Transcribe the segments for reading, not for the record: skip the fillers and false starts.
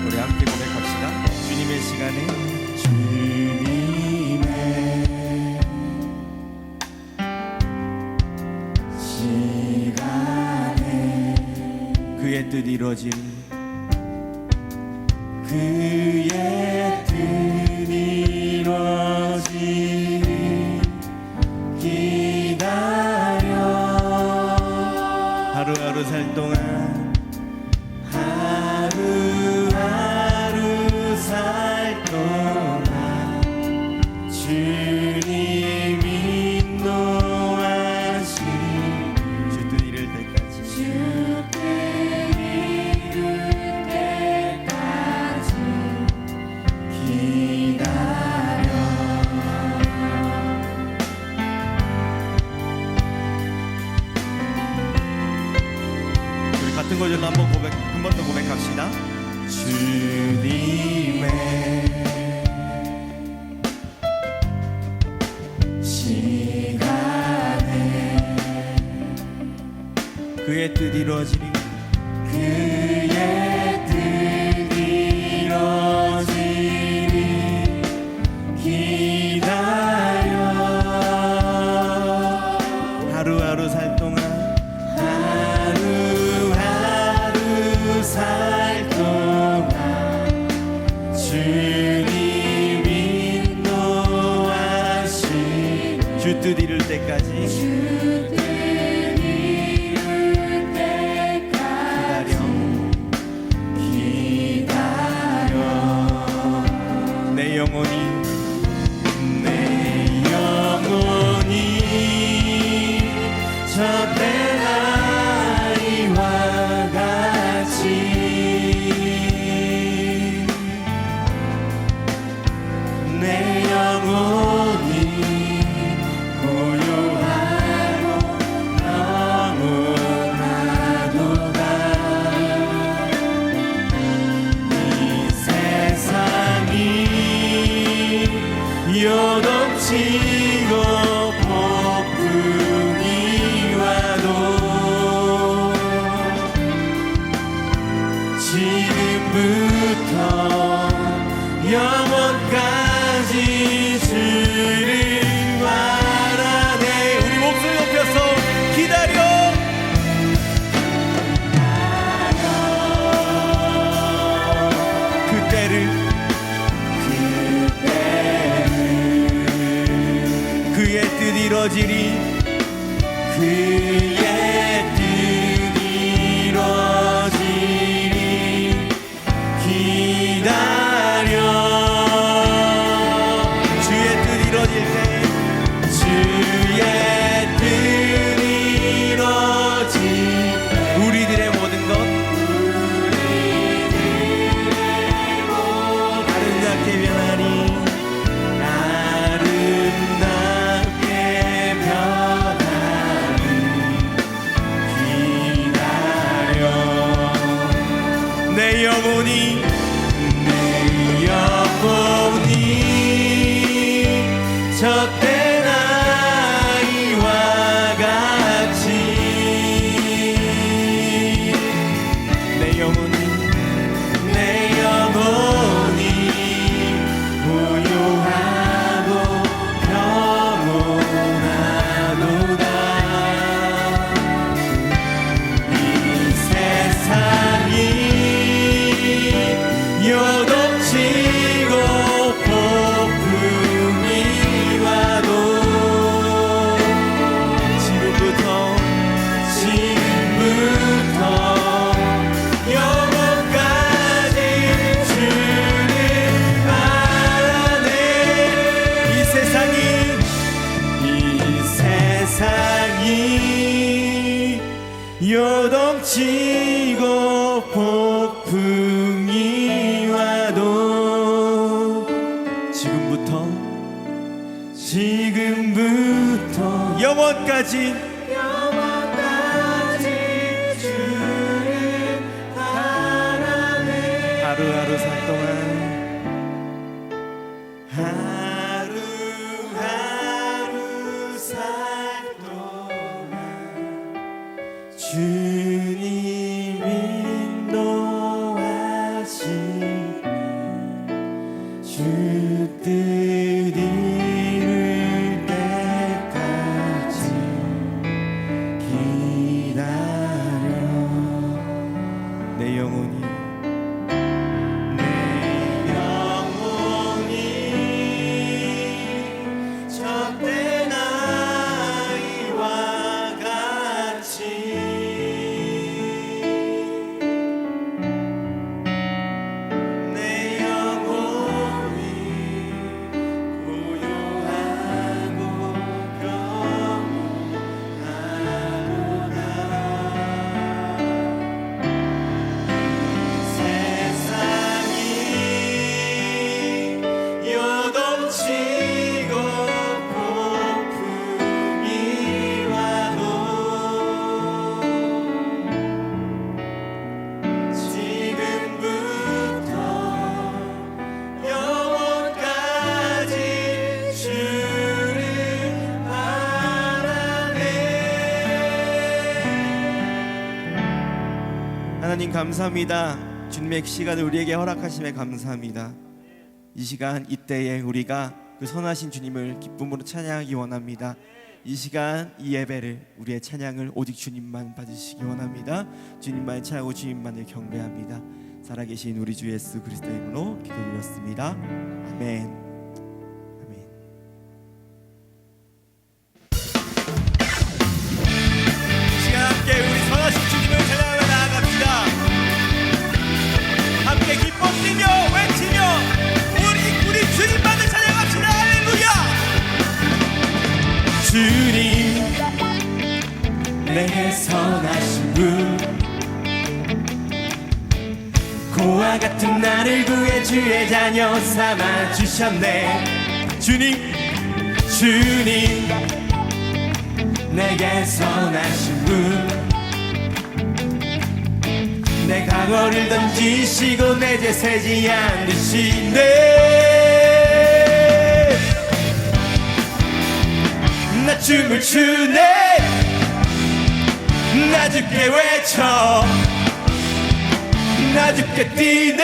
우리 함께 고백합시다. 주님의 시간에 그의 뜻 이루어질 그의 뜻 이루어지리 기다려 하루하루 살 동안 하루하루 살 동안 주님이 인도하시니 주 뜻 이룰 때까지 기다려 우리 같은 거절로 한 번 더 고백합시다. 주님의 시간에 그의 뜻 이루어지리 그의 뜻 이루어지리 기다려 하루하루 살 동안 하루하루 살 동안 주님 인도하시니 주 뜻 이룰 때까지 내 영혼이 저 때나이와 같이 내 영혼이 고요하고 너무나도다 이 세상이 요동치고 폭풍이 와도 지금부터 영원까지 주를 바라네. 우리 목소리 높여서 기다려 그때를 그의 뜻 이루어지리 그의 뜻 이루어지리 기다려 주의 뜻 이루어질 때 주의 뜻 이루어질 우리들의 모든 것 아름답게 변하니 아름답게 변하니 지금부터 영원까지 주를 바라네. 하루하루 살 동안 하루하루 살 동안 주님 인도하시니 주 뜻 이룰 때까지 기다려. 내 영혼이 내 영혼이 저때 나이와 같이 내 영혼이 고요하고 평온하구나. 세상이 요동치고 고품이 와도 지금부터 영원까지 주를 바라네. 하나님 감사합니다. 주님의 시간을 우리에게 허락하심에 감사합니다. 이 시간 이때에 우리가 그 선하신 주님을 기쁨으로 찬양하기 원합니다. 이 시간 이 예배를 우리의 찬양을 오직 주님만 받으시기 원합니다. 주님만 찬양하고 주님만을 경배합니다. 살아계신 우리 주 예수 그리스도의 이름으로 기도드렸습니다. 아멘. 아멘. 이 시간 함께 우리 선하신 주님을 찬양하며 나아갑시다. 함께 기뻐 뛰며 외치며 우리 주님만을 찬양합시다. 할렐루야. 주님 내게 선하신 분 고와 같은 나를 구해 주의 자녀 삼아 주셨네. 주님 내게 선하신 분 내 강어를 던지시고 내 죄 세지 않으시네. 나 춤을 추네. 나 죽게 외쳐. 나 죽게 뛰네.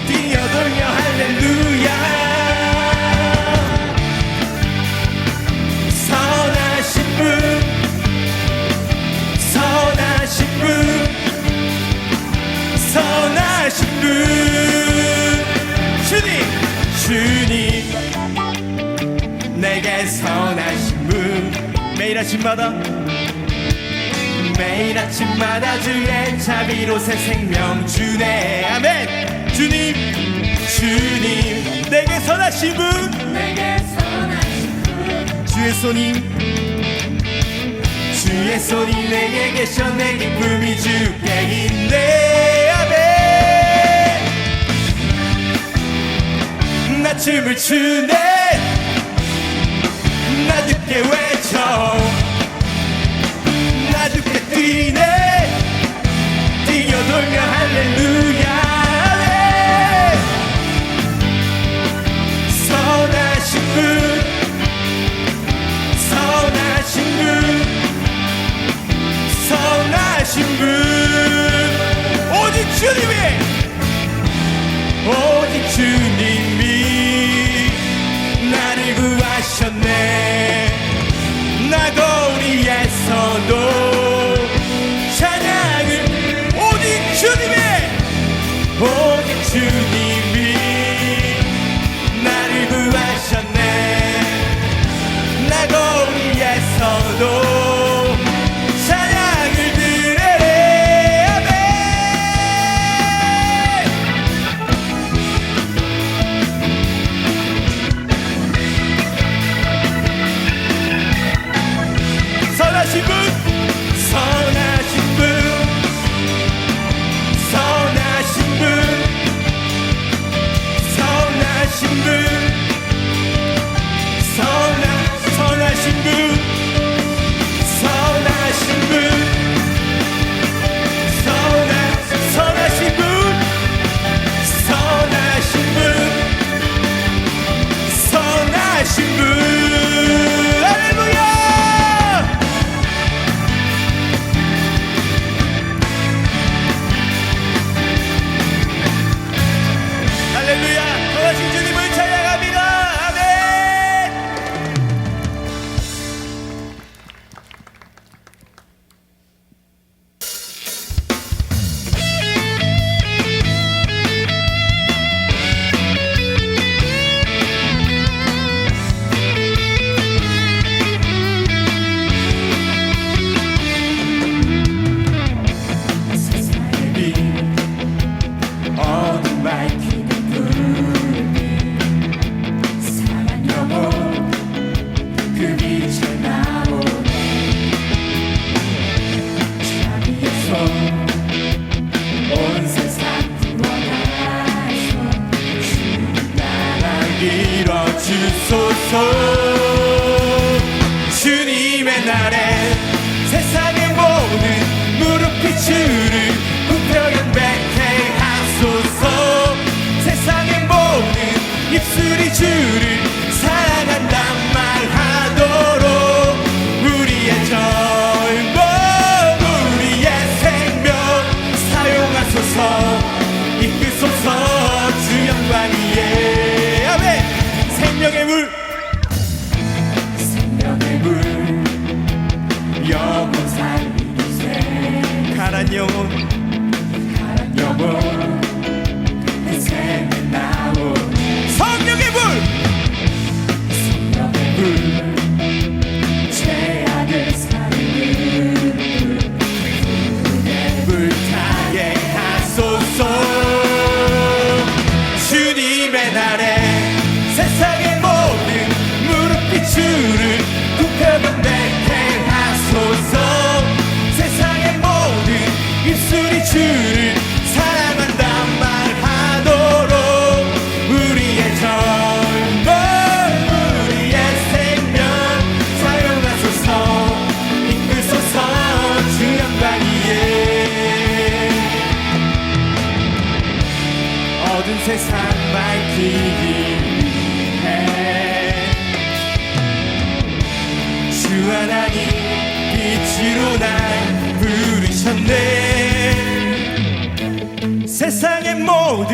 뛰어돌며 할렐루야. 선하신 분 선하신 분 선하신 분 주님 내게 선하신 분 매일 아침마다 주의 자비로 새 생명 주네. 아멘. 주님 내게 선하신 분 주의 손이 내게 계셔. 내 기쁨이 주께 있네. 아멘. 나 춤을 추네. 나 죽게 외쳐. 나 죽게 뛰네. 뛰어돌며 할렐루야. 아멘. 선하신 분 선하신 분 오직 주님이 나를 구하셨네. 나 거리에서도 찬양을 오직 주님이 나를 구하셨네. 나 거리에서도 찬양을 드리네. 아멘. 선하신 분 주를 굽혀 경배케 하소서. 세상의 모든 입술이 주를 사랑한단 말하도록 우리의 젊음 우리의 생명 사용하소서. 이끄소서 주 영광 위에. 아멘. 생명의 물 영혼 살리세. 가란 영혼 그 샘에 나온 성령의 물 죄악을 살리는 불타게 하소서. 주님의 날에 세상의 모든 무릎이 주를 굽혀 경배케 하소서. 세상의 모든 입술이 주를 사랑한단 말하도록 우리의 젊음 우리의 생명 사용하소서. 이끄소서 주 영광 위에. 어두운 세상 밝히기 위해 주 하나님 빛으로 날 부르셨네. 세상의 모든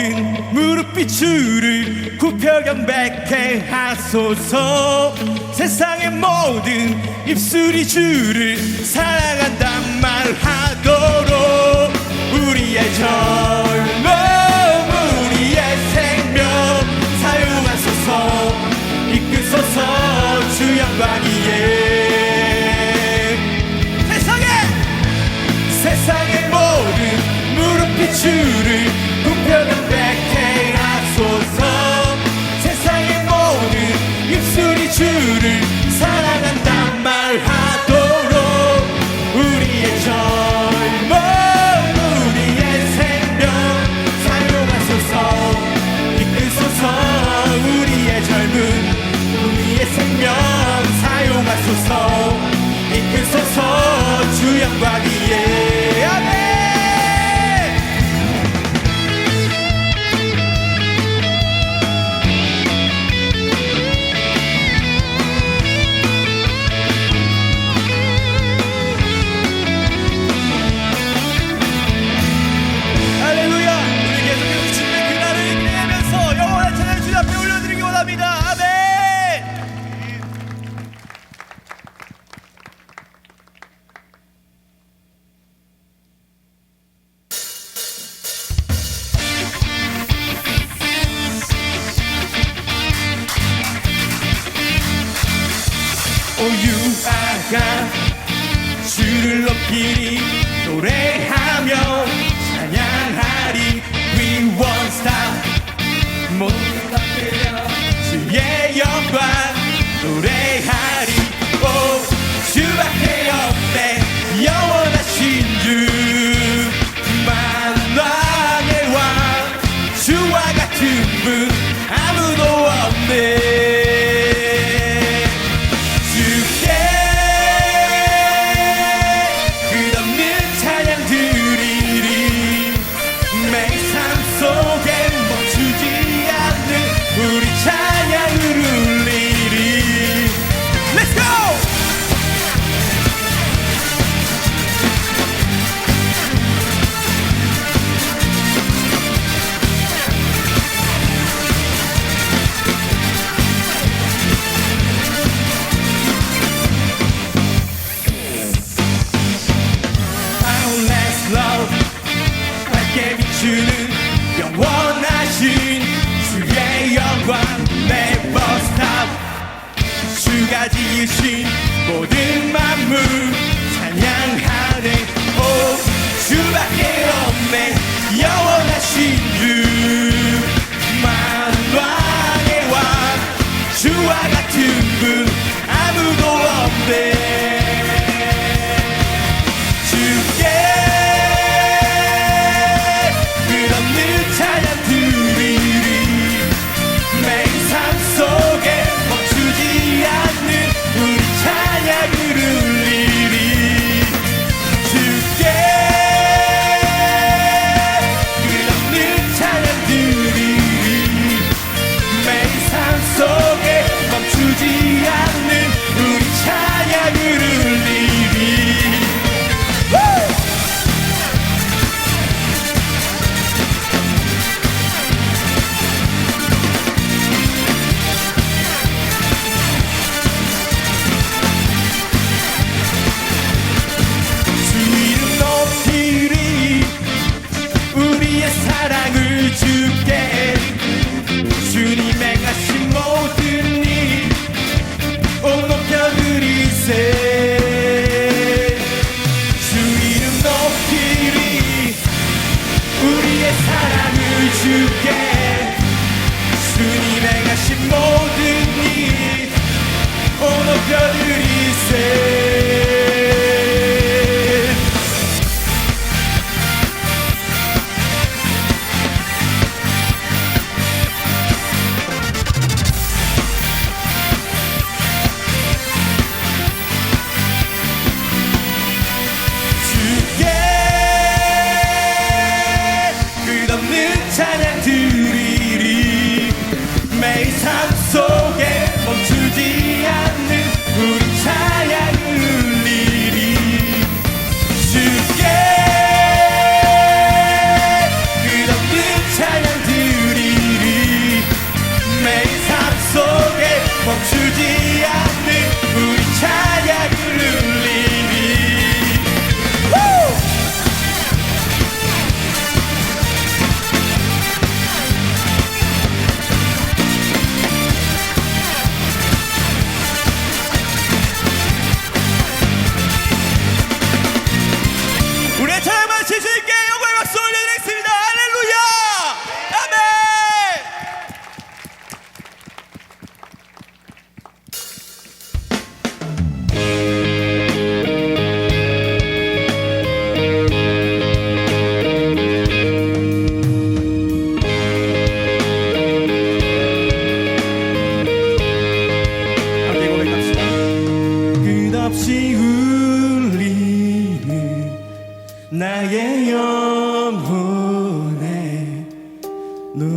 무릎이 주를 굽혀 경배케 하소서. 세상의 모든 입술이 주를 사랑한단 말하도록 우리의 젊음 우리의 생명 사용하소서. 이끄소서 주 영광 위에. 세상의 모든 무릎이 주를 굽혀 경배케 하소서. 세상의 모든 입술이 주를 사랑한단 말하도록 우리의 젊음 우리의 생명 사용하소서. 이끄소서 우리의 젊음 우리의 생명 사용하소서. 이끄소서 주 영광 위에. 아멘. 할렐루야. 우리 계속해서 주님의 그 날을 기대하면서 영원한 찬양 주 앞에 올려드리기 원합니다. 아멘. 유아가 주를 높이리 노래하며 찬양하리. We won't stop 모든 것들여 주의 영광 노래하리. 오 주밖에 없네 영원하신 주 만왕의 왕. 주와 같은 분 아무도 없네. 주는 영원하신 주의 영광 never stop. 주가 지으신 모든 만물 찬양하네. 오 주밖에 없네 영원하신 주 만왕의 왕. 주와 같은 분 아무도 없네. 주께 찬양 드리리. 매일 삶 속에 멈추지 않는 우리 찬양을 울리리. 주께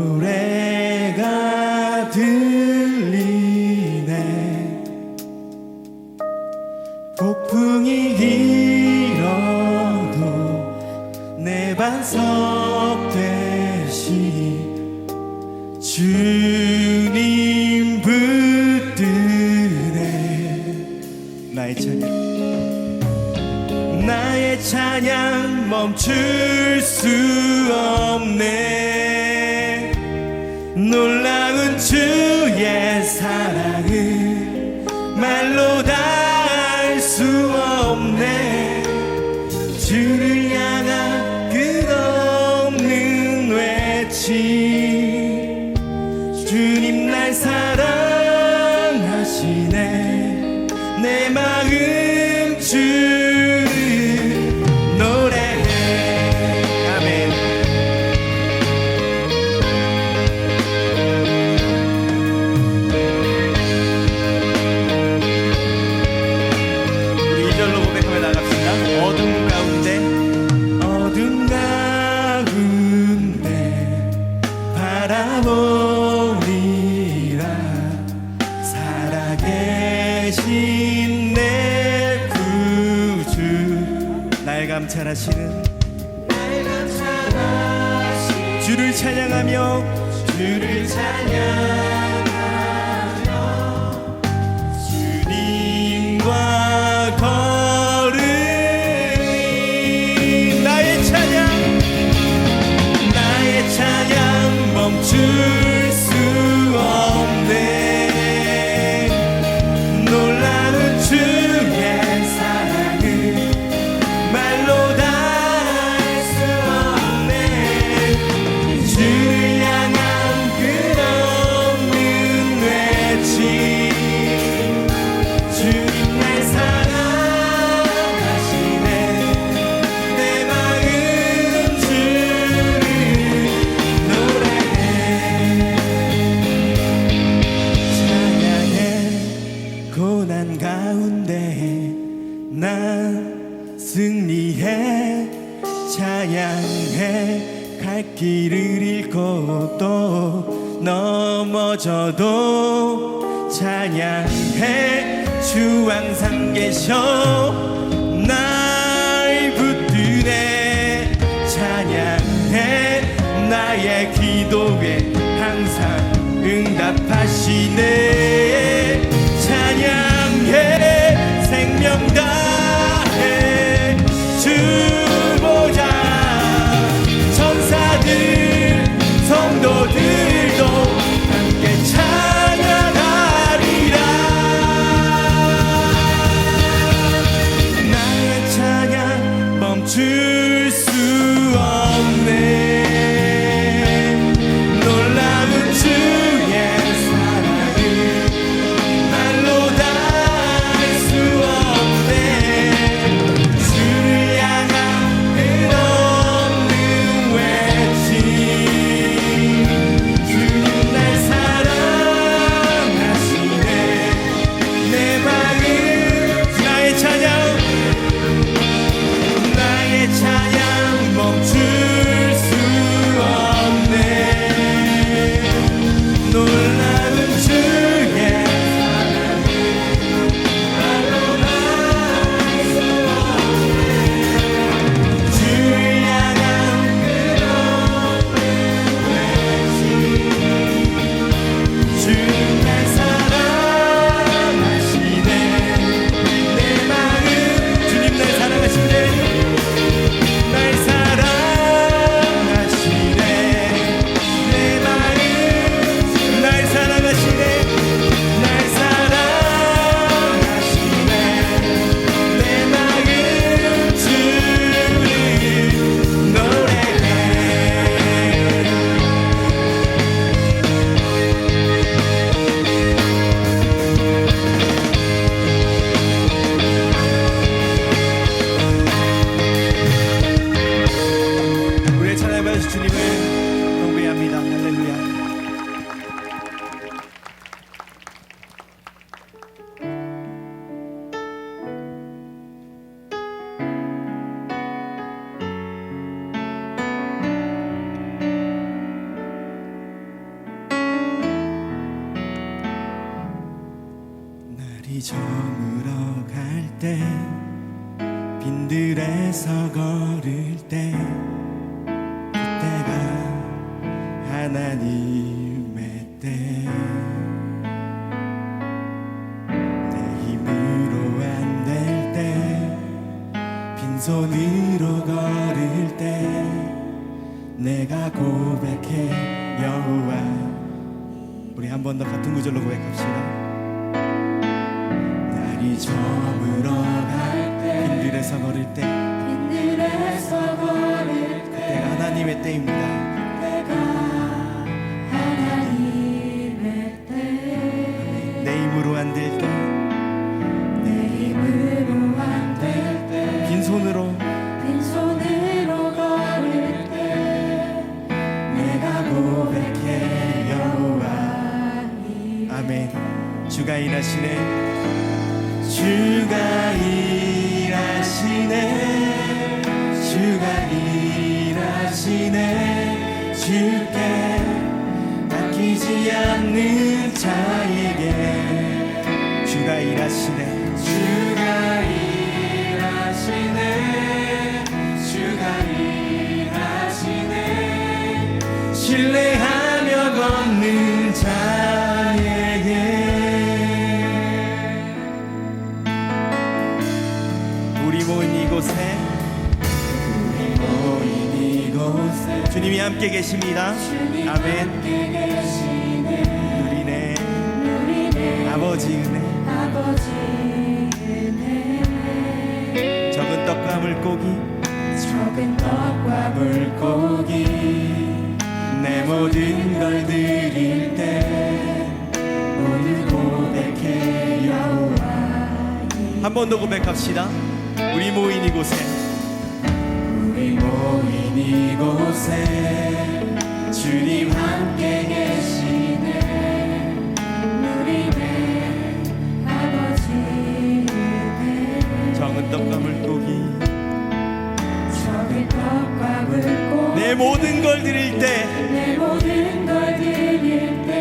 노래가 들리네. 폭풍이 일어도 내 반석 되시 주님 붙드네. 나의 찬양 멈출 수 없네. 놀라운 주의 사랑을 말로 다 할 수 없네. 주를 향한 끝없는 외침. 주님 날 사랑하시네. 내 마음 주를 노래해. 아멘. 우리 2절로 고백하며 나갑시다. 어둠 가운데 바라보리라. 살아계신 내 구주. 날 감찰하시는 주를 찬양하며 주님과 걸으니 나의 찬양 멈출 수 없네. 놀라운 주의 사랑을 말로 다 할 수 없네. 주를 향한 끝없는 외침. 주님 날 사랑하시네. 내 마음 주를 노래해. 찬양해. 고난 가운데 난 승리해. 찬양해. 갈 길을 잃고 또 넘어져도 찬양해. 주 항상 계셔 날 붙드네. 찬양해. 나의 기도에 항상 응답하시네. 찬양해. 생명 다해 주 보자. 천사들 성도들도 함께 찬양하리라. 나의 찬양 멈출 수 없네. 놀라운 주의 사랑을 날이 저물어 갈 때 빈들에서 걸을 때 그때가 하나님의 때 내 힘으로 안 될 때 빈손으로 걸을 때 내가 고백해 여호와. 우리 한 번 더 같은 구절로 고백합시다. 날이 저물어 갈 때 빈들에서 걸을 때 그때가 하나님의 때입니다. 내 힘으로 안 될 때 빈손으로 걸을 때 내가 고백해 여호와. 아멘. 주가 일하시네. 주가 일하시네. 주가 일하시네. 주께 아끼지 않는 자에게 주가 일하시네. 주가 일하시네. 주가 일하시네. 신뢰하며 걷는 자에게. 우리 모인 이곳에 주님이 함께 계십니다. 아멘. 누리네 아버지 은혜. 적은 떡과 물고기 내 모든 걸 드릴 때 오늘 고백해 여호와. 한 번 더 고백합시다. 우리 모인 이곳에 주님 함께 계시네. 누리네 아버지 적은 떡과 물고기 내 모든 걸 드릴 때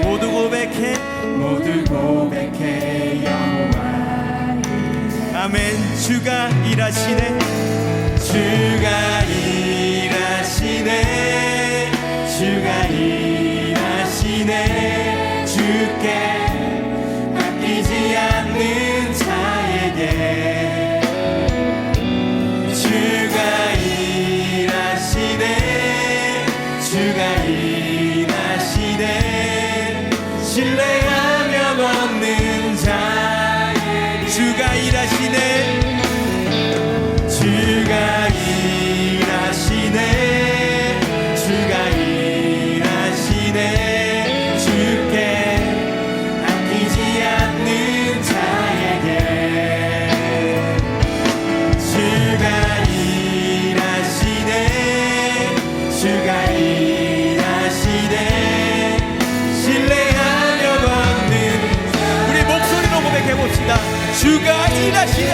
모두 고백해 여호와. 아멘. 주가 일하시네. 주가 일하시네. 주가 일하시네. 주께 아끼지 않는 자에게 주가 일하시네. 주가 일하시네. 신뢰하며 걷는 자에게 주가 일하시네. 주가 일하시네. 주가 일하시네. 주께 아끼지 않는 자에게 주가 일하시네. 주가 일하시네. 신뢰하며 걷는 우리 목소리로 고백해봅시다. 주가 일하시네.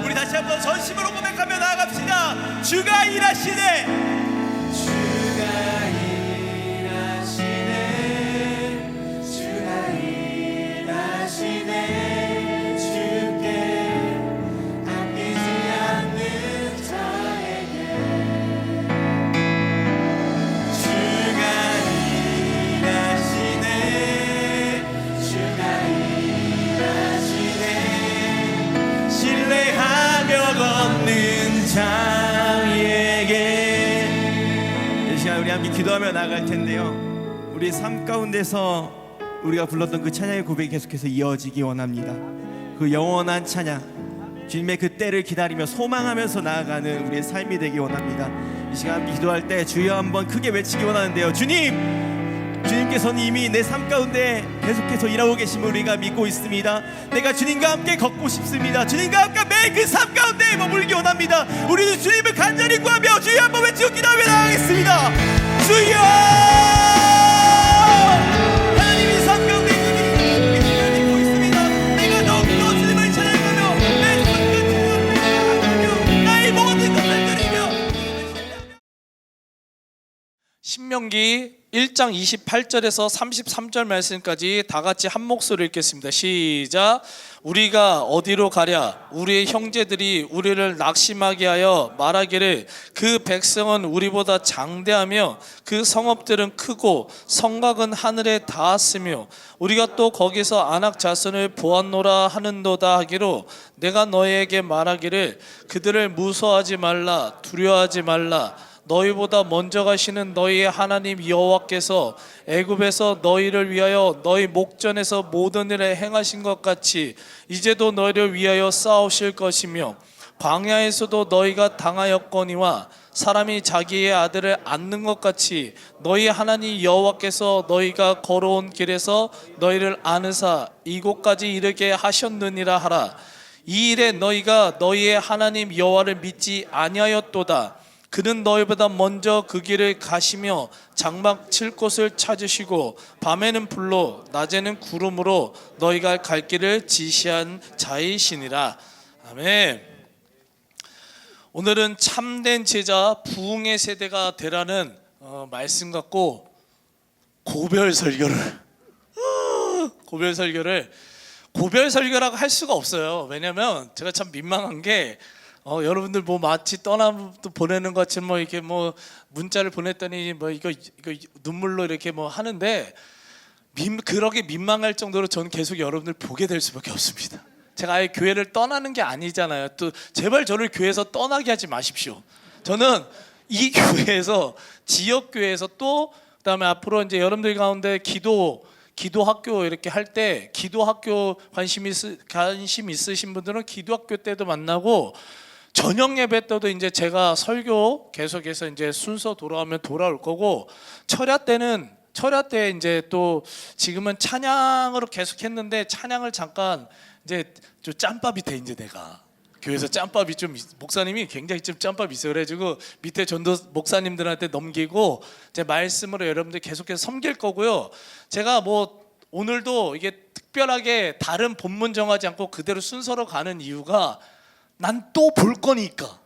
우리 다시 한번 전심으로 고백하며 나아갑시다. 주가 일하시네. 주가 일하시네. 주가 일하시네. 주께 아끼지 않는 자에게 주가 일하시네. 주가 일하시네. 신뢰하며 걷는 자에게. 이 시간 우리 함께 기도하며 나아갈 텐데요, 우리 삶 가운데서 우리가 불렀던 그 찬양의 고백이 계속해서 이어지기 원합니다. 그 영원한 찬양, 주님의 그 때를 기다리며 소망하면서 나아가는 우리의 삶이 되기 원합니다. 이 시간 함께 기도할 때 주여 한번 크게 외치기 원하는데요, 주님 주님께서는 이미 내 삶 가운데 계속해서 일하고 계심을 우리가 믿고 있습니다. 내가 주님과 함께 걷고 싶습니다. 주님과 함께 매일 그 삶 가운데 머물기 원합니다. 우리는 주님을 간절히 구하며 주여 한번 외치고 기도하며 나가겠습니다. 주여! 하나님의 삶 가운데 이미 주님을 믿고 있습니다. 내가 더욱더 주님을 찬양하며 내 손끝으로 나아가며 나의 모든 것을 드리며 신명기 1장 28절에서 33절 말씀까지 다 같이 한 목소리로 읽겠습니다. 시작. 우리가 어디로 가랴? 우리의 형제들이 우리를 낙심하게 하여 말하기를 그 백성은 우리보다 장대하며 그 성읍들은 크고 성곽은 하늘에 닿았으며 우리가 또 거기서 아낙 자손을 보았노라 하는도다 하기로 내가 너희에게 말하기를 그들을 무서워하지 말라 두려워하지 말라 너희보다 먼저 가시는 너희의 하나님 여호와께서 애굽에서 너희를 위하여 너희 목전에서 모든 일을 행하신 것 같이 이제도 너희를 위하여 싸우실 것이며 광야에서도 너희가 당하였거니와 사람이 자기의 아들을 안는 것 같이 너희 하나님 여호와께서 너희가 걸어온 길에서 너희를 안으사 이곳까지 이르게 하셨느니라 하라. 이 일에 너희가 너희의 하나님 여호와를 믿지 아니하였도다. 그는 너희보다 먼저 그 길을 가시며 장막 칠 곳을 찾으시고 밤에는 불로 낮에는 구름으로 너희가 갈 길을 지시한 자이시니라. 아멘. 오늘은 참된 제자 부흥의 세대가 되라는 말씀 갖고 고별 설교라고 할 수가 없어요. 왜냐면 제가 참 민망한 게 여러분들 뭐 마치 떠나도 보내는 것처럼 뭐 이렇게 뭐 문자를 보냈더니 뭐 이거 눈물로 이렇게 뭐 하는데 그렇게 민망할 정도로 저는 계속 여러분들 보게 될 수밖에 없습니다. 제가 아예 교회를 떠나는 게 아니잖아요. 또 제발 저를 교회에서 떠나게 하지 마십시오. 저는 이 교회에서 지역 교회에서 또 그다음에 앞으로 이제 여러분들 가운데 기도 학교 이렇게 할 때 기도 학교 관심 있으신 분들은 기도 학교 때도 만나고 저녁 예배 때도 이제 제가 설교 계속해서 이제 순서 돌아오면 돌아올 거고 철야 때 이제 또 지금은 찬양으로 계속 했는데 찬양을 잠깐 이제 좀 짬밥이 돼 이제 내가 교회에서 짬밥이 좀 목사님이 굉장히 좀 짬밥이 있어요. 그래가지고 밑에 전도 목사님들한테 넘기고 제 말씀으로 여러분들 계속해서 섬길 거고요. 제가 뭐 오늘도 이게 특별하게 다른 본문 정하지 않고 그대로 순서로 가는 이유가 난 또 볼 거니까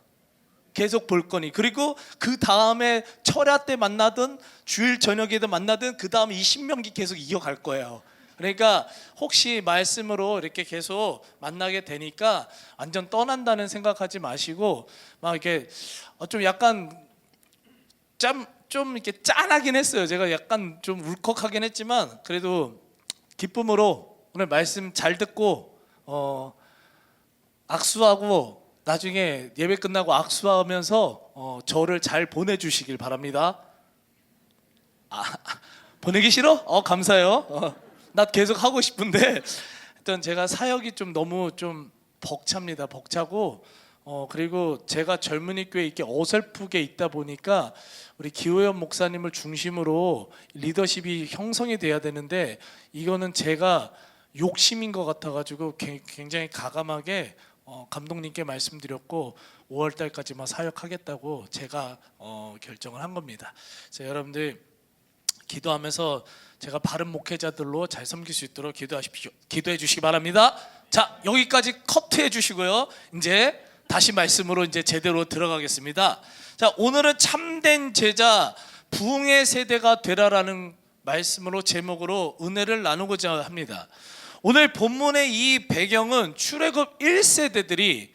계속 볼 거니 그리고 그 다음에 철야 때 만나든 주일 저녁에도 만나든 그 다음에 이 신명기 계속 이어갈 거예요. 그러니까 혹시 말씀으로 이렇게 계속 만나게 되니까 완전 떠난다는 생각하지 마시고 막 이렇게 좀 약간 좀 이렇게 짠하긴 했어요. 제가 약간 좀 울컥하긴 했지만 그래도 기쁨으로 오늘 말씀 잘 듣고 악수하고 나중에 예배 끝나고 악수하면서 저를 잘 보내주시길 바랍니다. 보내기 싫어? 감사해요. 나 계속 하고 싶은데 일단 제가 사역이 좀 너무 좀 벅찹니다. 벅차고 그리고 제가 젊은이 교회 이렇게 어설프게 있다 보니까 우리 기호연 목사님을 중심으로 리더십이 형성이 돼야 되는데 이거는 제가 욕심인 것 같아가지고 굉장히 가감하게 감독님께 말씀드렸고 5월 달까지만 사역하겠다고 제가 결정을 한 겁니다. 그래서 여러분들 기도하면서 제가 바른 목회자들로 잘 섬길 수 있도록 기도해 주시기 바랍니다. 자, 여기까지 커트해 주시고요. 이제 다시 말씀으로 이제 제대로 들어가겠습니다. 자, 오늘은 참된 제자 부흥의 세대가 되라라는 말씀으로 제목으로 은혜를 나누고자 합니다. 오늘 본문의 이 배경은 출애굽 1세대들이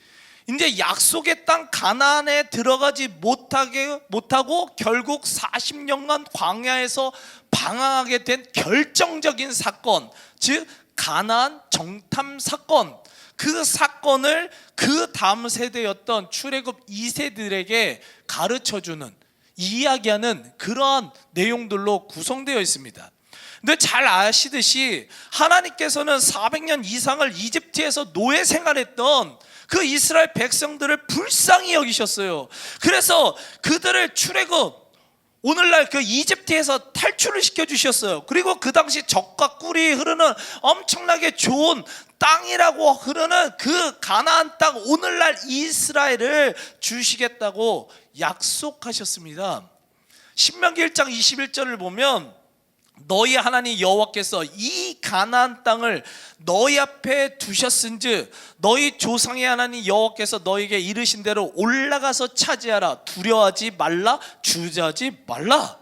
이제 약속의 땅 가나안에 들어가지 못하고 결국 40년간 광야에서 방황하게 된 결정적인 사건, 즉 가나안 정탐 사건, 그 사건을 그 다음 세대였던 출애굽 2세들에게 가르쳐주는 이야기하는 그러한 내용들로 구성되어 있습니다. 근데 잘 아시듯이 하나님께서는 400년 이상을 이집트에서 노예 생활했던 그 이스라엘 백성들을 불쌍히 여기셨어요. 그래서 그들을 출애굽 오늘날 그 이집트에서 탈출을 시켜주셨어요. 그리고 그 당시 적과 꿀이 흐르는 엄청나게 좋은 땅이라고 흐르는 그 가나안 땅, 오늘날 이스라엘을 주시겠다고 약속하셨습니다. 신명기 1장 21절을 보면 너희 하나님 여호와께서 이 가나안 땅을 너희 앞에 두셨은즉 너희 조상의 하나님 여호와께서 너희에게 이르신 대로 올라가서 차지하라. 두려워하지 말라. 주저하지 말라.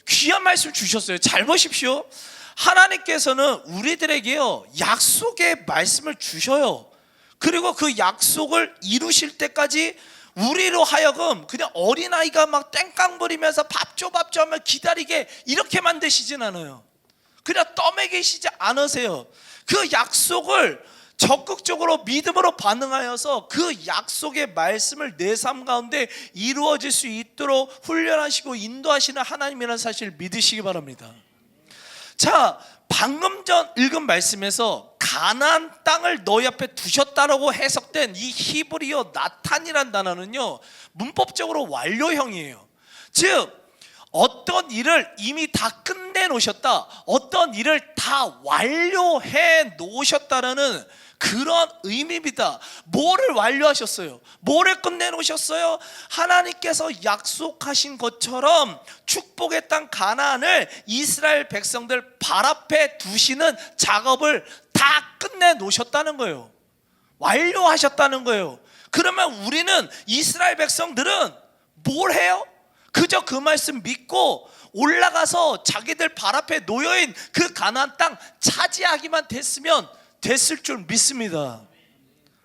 귀한 말씀 주셨어요. 잘 보십시오. 하나님께서는 우리들에게요 약속의 말씀을 주셔요. 그리고 그 약속을 이루실 때까지 우리로 하여금 그냥 어린아이가 막 땡깡 부리면서 밥 줘 하면 기다리게 이렇게 만드시진 않아요. 그냥 떠먹이시지 않으세요. 그 약속을 적극적으로 믿음으로 반응하여서 그 약속의 말씀을 내 삶 가운데 이루어질 수 있도록 훈련하시고 인도하시는 하나님이라는 사실을 믿으시기 바랍니다. 자, 방금 전 읽은 말씀에서 가나안 땅을 너희 앞에 두셨다라고 해석된 이 히브리어 나탄이란 단어는요 문법적으로 완료형이에요. 즉 어떤 일을 이미 다 끝내 놓으셨다, 어떤 일을 다 완료해 놓으셨다라는 그런 의미입니다. 뭐를 완료하셨어요? 뭐를 끝내 놓으셨어요? 하나님께서 약속하신 것처럼 축복의 땅 가나안을 이스라엘 백성들 발 앞에 두시는 작업을 다 끝내 놓으셨다는 거예요. 완료하셨다는 거예요. 그러면 우리는, 이스라엘 백성들은 뭘 해요? 그저 그 말씀 믿고 올라가서 자기들 발 앞에 놓여있는 그 가나안 땅 차지하기만 됐을 줄 믿습니다.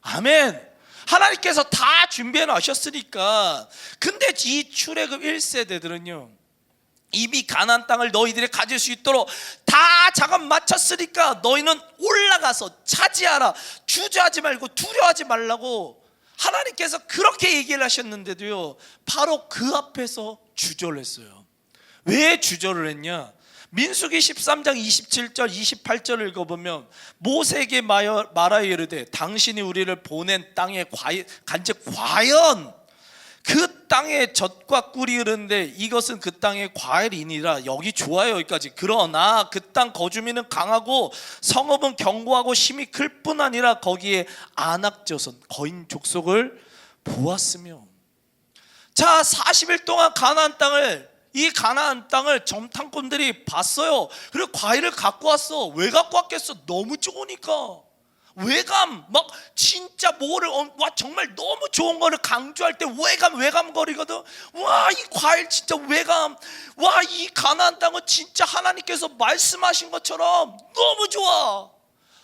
아멘. 하나님께서 다 준비해 놓으셨으니까. 근데 이 출애굽 1세대들은요 이미 가나안 땅을 너희들이 가질 수 있도록 다 작업 마쳤으니까 너희는 올라가서 차지하라. 주저하지 말고 두려워하지 말라고 하나님께서 그렇게 얘기를 하셨는데도요 바로 그 앞에서 주저를 했어요. 왜 주저를 했냐? 민수기 13장 27절 28절을 읽어보면 모세에게 말하여 이르되 당신이 우리를 보낸 땅에 간즉 과연 그 땅에 젖과 꿀이 흐르는데 이것은 그 땅의 과일이니라. 여기 좋아요 여기까지. 그러나 그 땅 거주민은 강하고 성읍은 견고하고 힘이 클 뿐 아니라 거기에 안악자손 거인 족속을 보았으며. 자, 40일 동안 이 가나안 땅을 점탕꾼들이 봤어요. 그리고 과일을 갖고 왔어. 왜 갖고 왔겠어? 너무 좋으니까. 외감, 막 진짜 와 정말 너무 좋은 거를 강조할 때 외감 거리거든. 와, 이 과일 진짜 외감. 와, 이 가나안 땅은 진짜 하나님께서 말씀하신 것처럼 너무 좋아.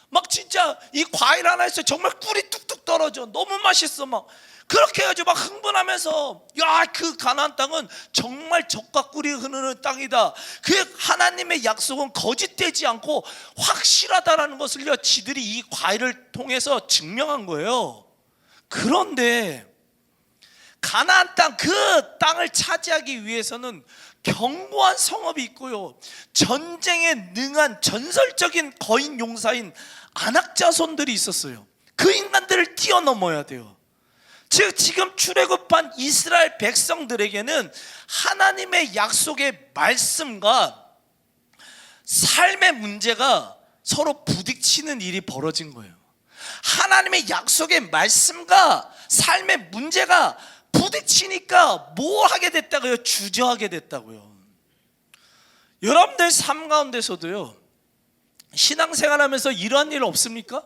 막 진짜 이 과일 하나에서 정말 꿀이 뚝뚝 떨어져. 너무 맛있어. 막 그렇게 해가지고 막 흥분하면서 야, 그 가나안 땅은 정말 젖과 꿀이 흐르는 땅이다. 그 하나님의 약속은 거짓되지 않고 확실하다라는 것을요 지들이 이 과일을 통해서 증명한 거예요. 그런데 가나안 땅, 그 땅을 차지하기 위해서는 견고한 성읍이 있고요 전쟁에 능한 전설적인 거인 용사인 안악자손들이 있었어요. 그 인간들을 뛰어넘어야 돼요. 즉 지금 출애굽한 이스라엘 백성들에게는 하나님의 약속의 말씀과 삶의 문제가 서로 부딪히는 일이 벌어진 거예요. 하나님의 약속의 말씀과 삶의 문제가 부딪히니까 뭘 하게 됐다고요? 주저하게 됐다고요. 여러분들 삶 가운데서도요 신앙생활하면서 이러한 일 없습니까?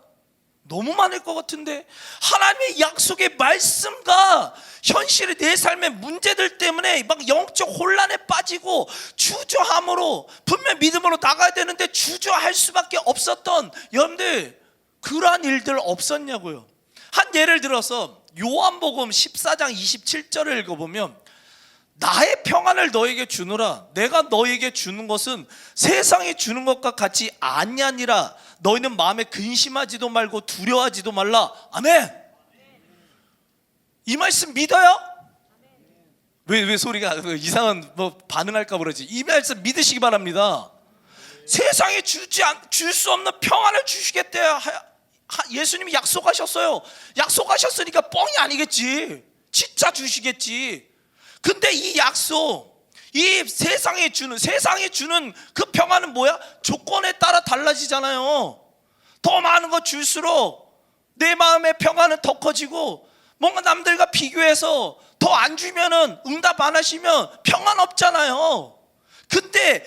너무 많을 것 같은데 하나님의 약속의 말씀과 현실의 내 삶의 문제들 때문에 막 영적 혼란에 빠지고 주저함으로 분명 믿음으로 나가야 되는데 주저할 수밖에 없었던 여러분들 그러한 일들 없었냐고요. 한 예를 들어서 요한복음 14장 27절을 읽어보면 나의 평안을 너에게 주노라. 내가 너에게 주는 것은 세상이 주는 것과 같이 아니하니라. 너희는 마음에 근심하지도 말고 두려워하지도 말라. 아멘. 이 말씀 믿어요? 왜 소리가 이상한 반응할까 그러지? 이 말씀 믿으시기 바랍니다. 세상에 줄 수 없는 평안을 주시겠대요. 예수님이 약속하셨어요. 약속하셨으니까 뻥이 아니겠지. 진짜 주시겠지. 근데 이 약속 이 세상이 주는 그 평안은 뭐야? 조건에 따라 달라지잖아요. 더 많은 거 줄수록 내 마음의 평안은 더 커지고, 뭔가 남들과 비교해서 더 안 주면은, 응답 안 하시면 평안 없잖아요. 근데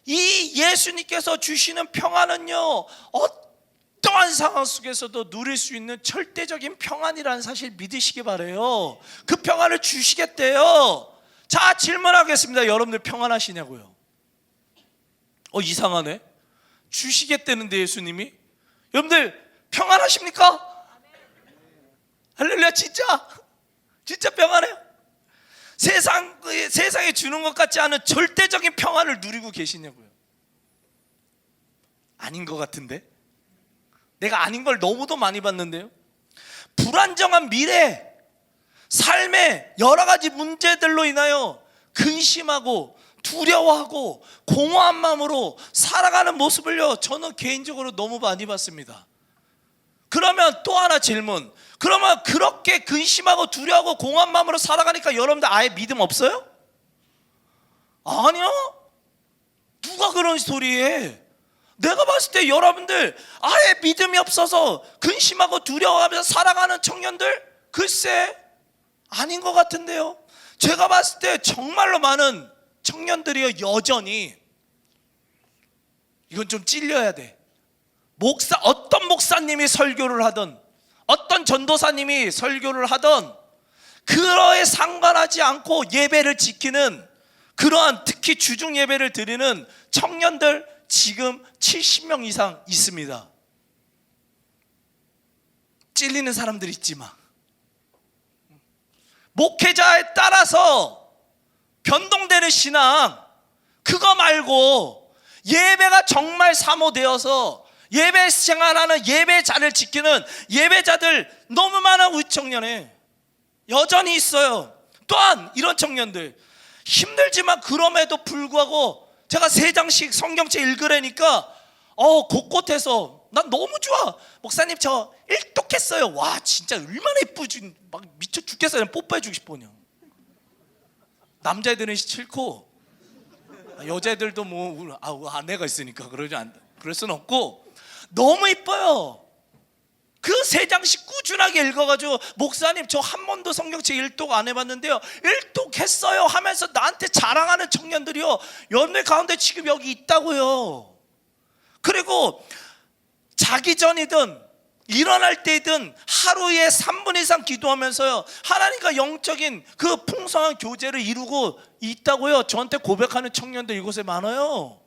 이 예수님께서 주시는 평안은요, 어떠한 상황 속에서도 누릴 수 있는 절대적인 평안이라는 사실 믿으시기 바라요. 그 평안을 주시겠대요. 자, 질문하겠습니다. 여러분들 평안하시냐고요? 이상하네. 주시겠다는데 예수님이. 여러분들 평안하십니까? 할렐루야. 진짜 평안해요? 세상에 주는 것 같지 않은 절대적인 평안을 누리고 계시냐고요? 아닌 것 같은데? 내가 아닌 걸 너무도 많이 봤는데요. 불안정한 미래, 삶의 여러 가지 문제들로 인하여 근심하고 두려워하고 공허한 마음으로 살아가는 모습을요, 저는 개인적으로 너무 많이 봤습니다. 그러면 또 하나 질문. 그러면 그렇게 근심하고 두려워하고 공허한 마음으로 살아가니까 여러분들 아예 믿음 없어요? 아니요. 누가 그런 소리해? 내가 봤을 때 여러분들 아예 믿음이 없어서 근심하고 두려워하면서 살아가는 청년들, 글쎄 아닌 것 같은데요. 제가 봤을 때 정말로 많은 청년들이요, 여전히 이건 좀 찔려야 돼. 어떤 목사님이 설교를 하든 어떤 전도사님이 설교를 하든 그거에 상관하지 않고 예배를 지키는, 그러한 특히 주중 예배를 드리는 청년들 지금 70명 이상 있습니다. 찔리는 사람들 있지만 목회자에 따라서 변동되는 신앙, 그거 말고 예배가 정말 사모되어서 예배 생활하는, 예배자를 지키는 예배자들 너무 많아. 우리 청년에 여전히 있어요. 또한 이런 청년들 힘들지만 그럼에도 불구하고 제가 3장씩 성경책 읽으라니까 곳곳에서 난 너무 좋아. 목사님 저 일독했어요. 와 진짜 얼마나 이쁘지, 막 미쳐 죽겠어요. 뽀뽀해주고 싶어. 그냥 남자애들은 싫고 여자애들도 뭐 아내가 있으니까 그럴 수는 없고 너무 이뻐요. 그 3장씩 꾸준하게 읽어가지고 목사님 저 한 번도 성경책 일독 안 해봤는데요, 일독했어요 하면서 나한테 자랑하는 청년들이요, 연대 가운데 지금 여기 있다고요. 그리고 자기 전이든 일어날 때든 하루에 3분 이상 기도하면서요, 하나님과 영적인 그 풍성한 교제를 이루고 있다고요. 저한테 고백하는 청년들 이곳에 많아요.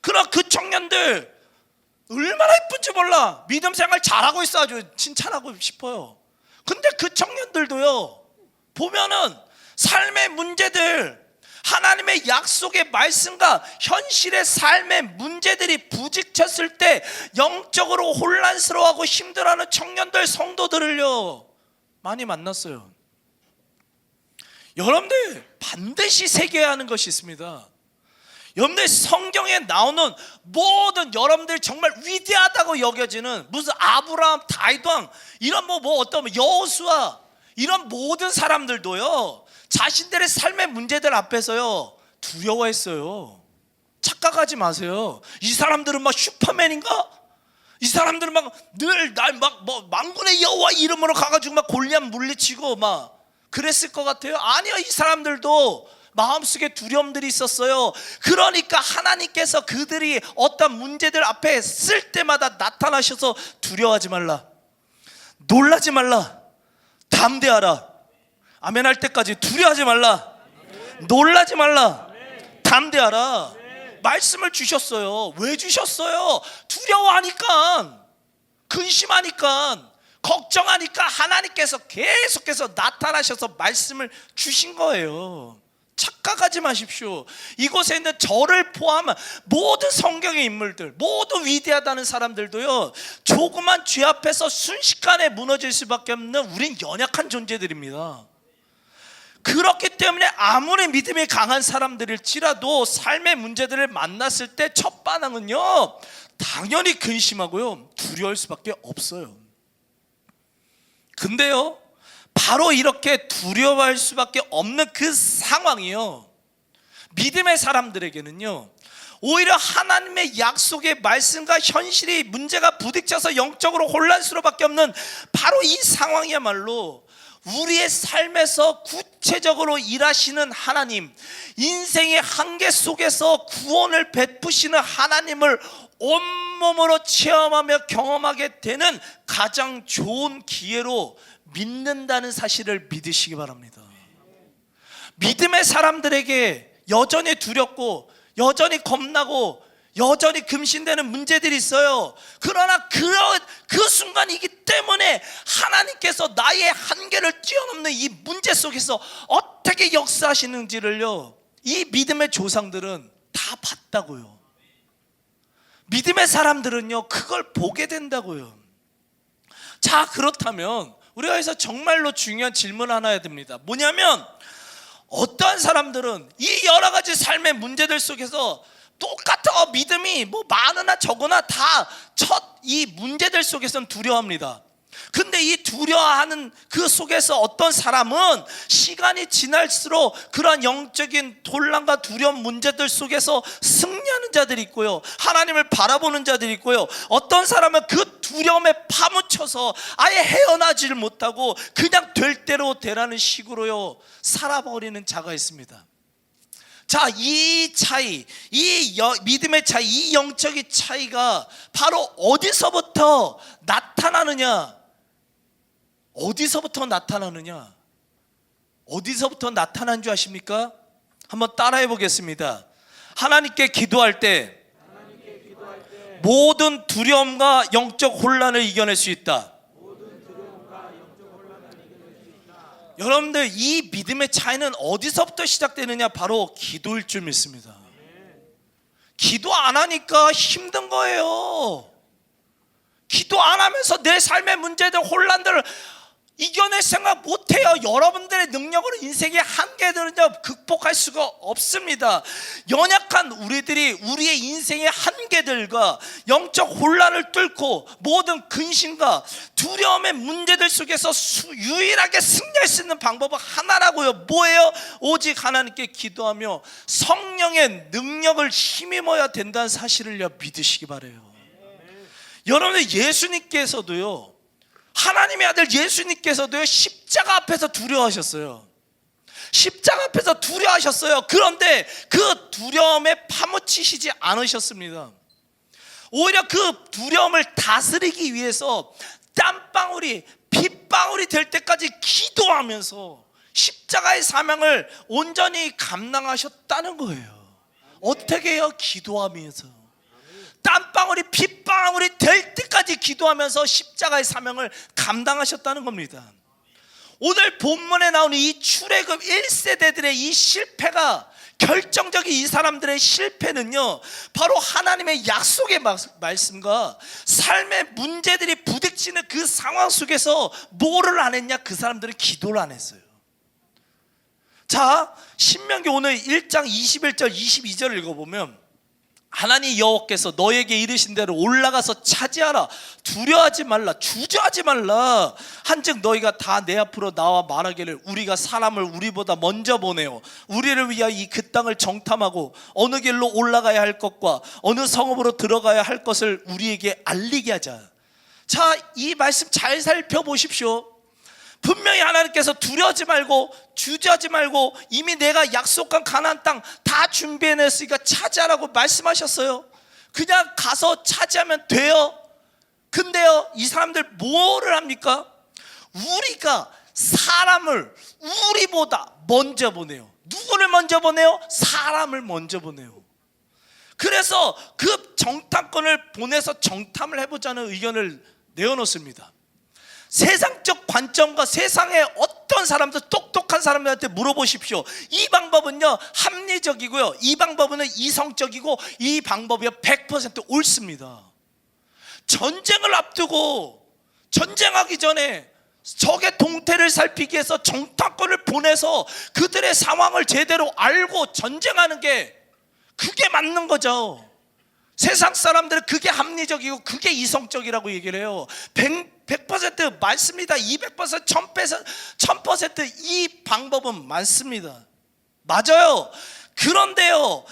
그러나 그 청년들 얼마나 예쁜지 몰라. 믿음 생활 잘하고 있어. 아주 칭찬하고 싶어요. 근데 그 청년들도요, 보면은 삶의 문제들, 하나님의 약속의 말씀과 현실의 삶의 문제들이 부딪혔을 때 영적으로 혼란스러워하고 힘들어하는 청년들, 성도들을요 많이 만났어요. 여러분들 반드시 새겨야 하는 것이 있습니다. 여러분들 성경에 나오는 모든, 여러분들 정말 위대하다고 여겨지는 무슨 아브라함, 다윗왕, 이런 어떤 여호수아, 이런 모든 사람들도요 자신들의 삶의 문제들 앞에서요 두려워했어요. 착각하지 마세요. 이 사람들은 막 슈퍼맨인가? 이 사람들은 막 늘 만군의 여호와 이름으로 가가지고 막 골리앗 물리치고 막 그랬을 것 같아요. 아니요, 이 사람들도 마음속에 두려움들이 있었어요. 그러니까 하나님께서 그들이 어떤 문제들 앞에 쓸 때마다 나타나셔서 두려워하지 말라, 놀라지 말라, 담대하라. 아멘 할 때까지 두려워하지 말라, 놀라지 말라, 담대하라 말씀을 주셨어요. 왜 주셨어요? 두려워하니까, 근심하니까, 걱정하니까 하나님께서 계속해서 나타나셔서 말씀을 주신 거예요. 착각하지 마십시오. 이곳에 있는 저를 포함한 모든 성경의 인물들, 모두 위대하다는 사람들도요 조그만 죄 앞에서 순식간에 무너질 수밖에 없는 우린 연약한 존재들입니다. 그렇기 때문에 아무리 믿음이 강한 사람들일지라도 삶의 문제들을 만났을 때 첫 반응은요 당연히 근심하고요 두려울 수밖에 없어요. 근데요 바로 이렇게 두려워할 수밖에 없는 그 상황이요, 믿음의 사람들에게는요, 오히려 하나님의 약속의 말씀과 현실이 문제가 부딪혀서 영적으로 혼란스러울밖에 없는 바로 이 상황이야말로 우리의 삶에서 구체적으로 일하시는 하나님, 인생의 한계 속에서 구원을 베푸시는 하나님을 온몸으로 체험하며 경험하게 되는 가장 좋은 기회로 믿는다는 사실을 믿으시기 바랍니다. 믿음의 사람들에게 여전히 두렵고 여전히 겁나고 여전히 금신되는 문제들이 있어요. 그러나 그 순간이기 때문에 하나님께서 나의 한계를 뛰어넘는 이 문제 속에서 어떻게 역사하시는지를요, 이 믿음의 조상들은 다 봤다고요. 믿음의 사람들은요, 그걸 보게 된다고요. 자, 그렇다면 우리가 여기서 정말로 중요한 질문 하나 해야 됩니다. 뭐냐면, 어떠한 사람들은 이 여러 가지 삶의 문제들 속에서 똑같아, 믿음이 뭐 많으나 적으나 다 첫 이 문제들 속에서는 두려워합니다. 근데 이 두려워하는 그 속에서 어떤 사람은 시간이 지날수록 그러한 영적인 혼란과 두려운 문제들 속에서 승리하는 자들이 있고요, 하나님을 바라보는 자들이 있고요, 어떤 사람은 그 두려움에 파묻혀서 아예 헤어나지를 못하고 그냥 될 대로 되라는 식으로요 살아버리는 자가 있습니다. 자, 이 차이, 믿음의 차이, 이 영적인 차이가 바로 어디서부터 나타나느냐? 어디서부터 나타나느냐? 어디서부터 나타난 줄 아십니까? 한번 따라해 보겠습니다. 하나님께 기도할 때 모든 두려움과 영적 혼란을 이겨낼 수 있다. 여러분들, 이 믿음의 차이는 어디서부터 시작되느냐? 바로 기도일 줄 믿습니다. 기도 안 하니까 힘든 거예요. 기도 안 하면서 내 삶의 문제들, 혼란들을 이겨낼 생각 못해요. 여러분들의 능력으로 인생의 한계들은요 극복할 수가 없습니다. 연약한 우리들이 우리의 인생의 한계들과 영적 혼란을 뚫고 모든 근심과 두려움의 문제들 속에서 유일하게 승리할 수 있는 방법은 하나라고요. 뭐예요? 오직 하나님께 기도하며 성령의 능력을 힘입어야 된다는 사실을 믿으시기 바라요. 여러분들, 예수님께서도요, 하나님의 아들 예수님께서도요 십자가 앞에서 두려워하셨어요. 십자가 앞에서 두려워하셨어요. 그런데 그 두려움에 파묻히시지 않으셨습니다. 오히려 그 두려움을 다스리기 위해서 땀방울이 빗방울이 될 때까지 기도하면서 십자가의 사명을 온전히 감당하셨다는 거예요. 어떻게 해요? 기도하면서. 땀방울이 빗방울이 될 때까지 기도하면서 십자가의 사명을 감당하셨다는 겁니다. 오늘 본문에 나오는 이 출애굽 1세대들의 이 실패가, 결정적인 이 사람들의 실패는요 바로 하나님의 약속의 말씀과 삶의 문제들이 부딪히는 그 상황 속에서 뭐를 안 했냐? 그 사람들은 기도를 안 했어요. 자, 신명기 오늘 1장 21절 22절 읽어보면, 하나님 여호와께서 너에게 이르신 대로 올라가서 차지하라. 두려워하지 말라. 주저하지 말라. 한즉 너희가 다 내 앞으로 나와 말하기를 우리가 사람을 우리보다 먼저 보내어 우리를 위하여 이 그 땅을 정탐하고 어느 길로 올라가야 할 것과 어느 성읍으로 들어가야 할 것을 우리에게 알리게 하자. 자, 이 말씀 잘 살펴보십시오. 분명히 하나님께서 두려워하지 말고 주저하지 말고 이미 내가 약속한 가나안 땅 다 준비해냈으니까 차지하라고 말씀하셨어요. 그냥 가서 차지하면 돼요. 근데요, 이 사람들 뭐를 합니까? 우리가 사람을 우리보다 먼저 보내요. 누구를 먼저 보내요? 사람을 먼저 보내요. 그래서 그 정탐권을 보내서 정탐을 해보자는 의견을 내어놓습니다. 세상적 관점과 세상의 어떤 사람들, 똑똑한 사람들한테 물어보십시오. 이 방법은요 합리적이고요, 이 방법은 이성적이고, 이 방법이 100% 옳습니다. 전쟁을 앞두고 전쟁하기 전에 적의 동태를 살피기 위해서 정탐꾼을 보내서 그들의 상황을 제대로 알고 전쟁하는 게 그게 맞는 거죠. 세상 사람들은 그게 합리적이고 그게 이성적이라고 얘기를 해요. 100% 맞습니다. 200%, 1000% 이 방법은 맞습니다. 맞아요. 그런데요,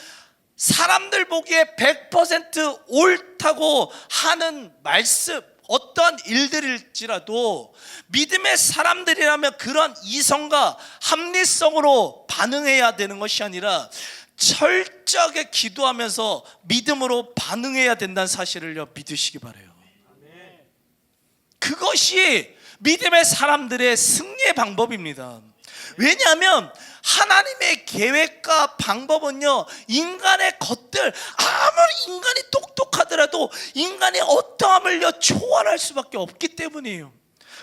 사람들 보기에 100% 옳다고 하는 말씀, 어떠한 일들일지라도 믿음의 사람들이라면 그런 이성과 합리성으로 반응해야 되는 것이 아니라 철저하게 기도하면서 믿음으로 반응해야 된다는 사실을요, 믿으시기 바라요. 그것이 믿음의 사람들의 승리의 방법입니다. 왜냐하면 하나님의 계획과 방법은요, 인간의 것들, 아무리 인간이 똑똑하더라도 인간의 어떠함을요 초월할 수밖에 없기 때문이에요.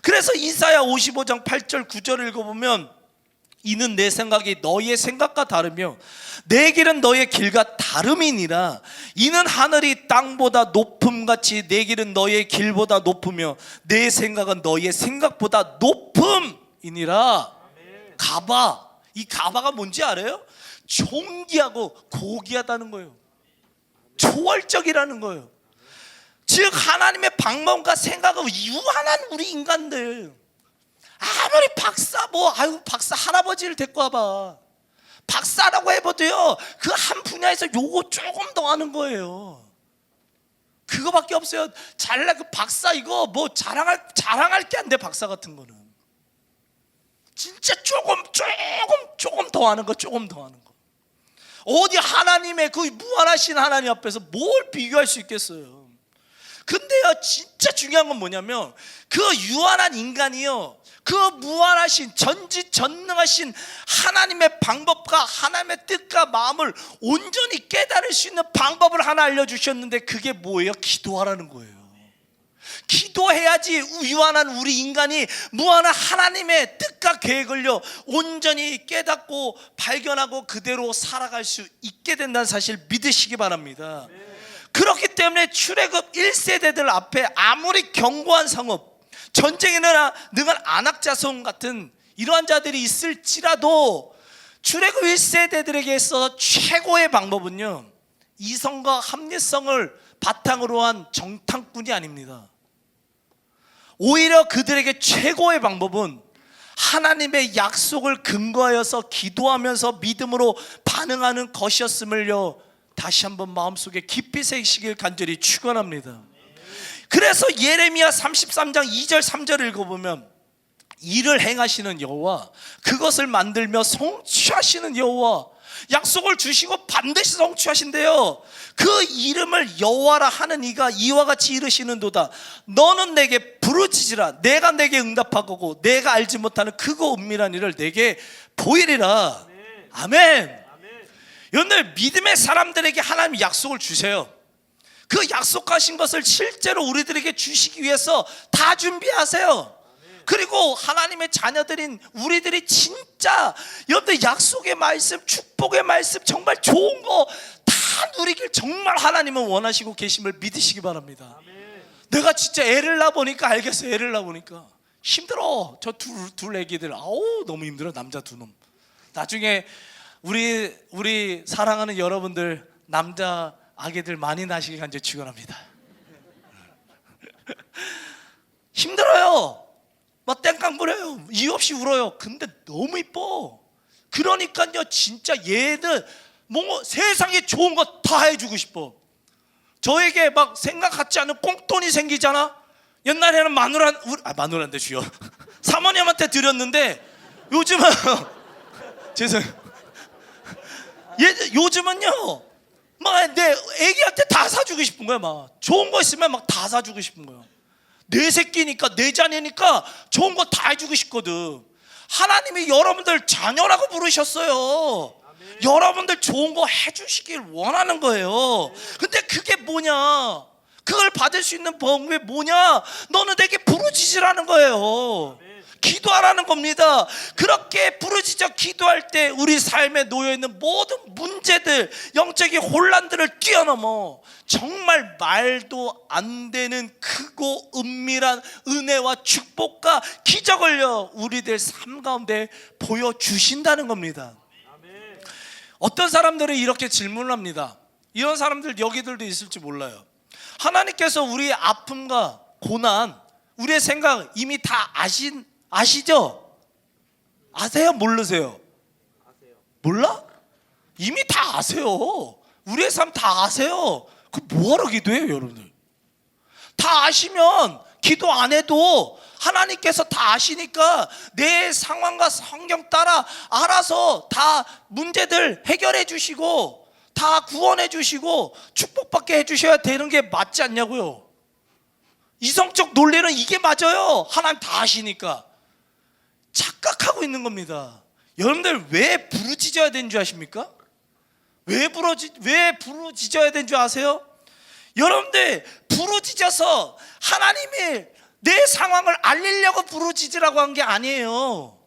그래서 이사야 55장 8절 9절을 읽어보면, 이는 내 생각이 너희의 생각과 다르며 내 길은 너희의 길과 다름이니라. 이는 하늘이 땅보다 높음같이 내 길은 너희의 길보다 높으며 내 생각은 너희의 생각보다 높음이니라. 가바, 이 가바가 뭔지 알아요? 존귀하고 고귀하다는 거예요. 초월적이라는 거예요. 즉 하나님의 방법과 생각은 유한한 우리 인간들, 아무리 박사 박사 할아버지를 데리고 와봐, 박사라고 해봐도요 그 한 분야에서 요거 조금 더 하는 거예요. 그거밖에 없어요. 잘나 그 박사 이거 뭐 자랑할 게 안 돼. 박사 같은 거는 진짜 조금 더 하는 거, 조금 더 하는 거. 어디 하나님의 그 무한하신 하나님 앞에서 뭘 비교할 수 있겠어요. 근데요 진짜 중요한 건 뭐냐면, 그 유한한 인간이요 그 무한하신 전지전능하신 하나님의 방법과 하나님의 뜻과 마음을 온전히 깨달을 수 있는 방법을 하나 알려주셨는데, 그게 뭐예요? 기도하라는 거예요. 기도해야지 유한한 우리 인간이 무한한 하나님의 뜻과 계획을요 온전히 깨닫고 발견하고 그대로 살아갈 수 있게 된다는 사실 믿으시기 바랍니다. 그렇기 때문에 출애굽 1세대들 앞에 아무리 견고한 성읍, 전쟁에 능한 안악자손 같은 이러한 자들이 있을지라도 출애굽 1세대들에게 있어서 최고의 방법은요 이성과 합리성을 바탕으로 한 정탐꾼이 아닙니다. 오히려 그들에게 최고의 방법은 하나님의 약속을 근거하여서 기도하면서 믿음으로 반응하는 것이었음을요 다시 한번 마음속에 깊이 새기시길 간절히 축원합니다. 그래서 예레미야 33장 2절 3절을 읽어보면, 일을 행하시는 여호와, 그것을 만들며 성취하시는 여호와, 약속을 주시고 반드시 성취하신대요. 그 이름을 여호와라 하는 이가 이와 같이 이르시는도다. 너는 내게 부르짖으라. 내가 내게 응답하고 내가 알지 못하는 크고 은밀한 일을 내게 보이리라. 아멘. 여러분들, 믿음의 사람들에게 하나님이 약속을 주세요. 그 약속하신 것을 실제로 우리들에게 주시기 위해서 다 준비하세요. 그리고 하나님의 자녀들인 우리들이 진짜 여러분들 약속의 말씀, 축복의 말씀, 정말 좋은 거 다 누리길 정말 하나님은 원하시고 계심을 믿으시기 바랍니다. 내가 진짜 애를 낳아보니까 알겠어요. 애를 낳아보니까 힘들어. 저 둘 애기들 아우 너무 힘들어. 남자 두 놈. 나중에 우리 사랑하는 여러분들 남자 아기들 많이 낳으시길 간절히 축원합니다. 힘들어요. 막 땡깡 부려요. 이유 없이 울어요. 근데 너무 이뻐. 그러니까요 진짜 얘는 뭐 세상에 좋은 거 다 해주고 싶어. 저에게 막 생각 같지 않은 꽁돈이 생기잖아. 옛날에는 마누라인데 주여 사모님한테 드렸는데 요즘은 죄송해요. 요즘은요 막 내 애기한테 다 사주고 싶은 거야. 막 좋은 거 있으면 막 다 사주고 싶은 거야. 내 새끼니까, 내 자녀니까 좋은 거 다 해주고 싶거든. 하나님이 여러분들 자녀라고 부르셨어요. 여러분들 좋은 거 해주시길 원하는 거예요. 근데 그게 뭐냐? 그걸 받을 수 있는 방법이 뭐냐? 너는 내게 부르짖으라는 거예요. 기도하라는 겁니다. 그렇게 부르짖어 기도할 때 우리 삶에 놓여있는 모든 문제들, 영적인 혼란들을 뛰어넘어 정말 말도 안 되는 크고 은밀한 은혜와 축복과 기적을요 우리들 삶 가운데 보여주신다는 겁니다. 어떤 사람들은 이렇게 질문을 합니다. 이런 사람들 여기들도 있을지 몰라요. 하나님께서 우리의 아픔과 고난, 우리의 생각 이미 다 아시죠? 아세요? 모르세요? 몰라? 이미 다 아세요. 우리의 삶 다 아세요. 그 뭐하러 기도해요, 여러분들? 다 아시면 기도 안 해도 하나님께서 다 아시니까 내 상황과 성경 따라 알아서 다 문제들 해결해 주시고 다 구원해 주시고 축복받게 해 주셔야 되는 게 맞지 않냐고요. 이성적 논리는 이게 맞아요. 하나님 다 아시니까. 착각하고 있는 겁니다. 여러분들 왜 부르짖어야 되는 줄 아십니까? 왜 부르짖어야 되는 줄 아세요? 여러분들 부르짖어서 하나님이 내 상황을 알리려고 부르짖으라고 한 게 아니에요.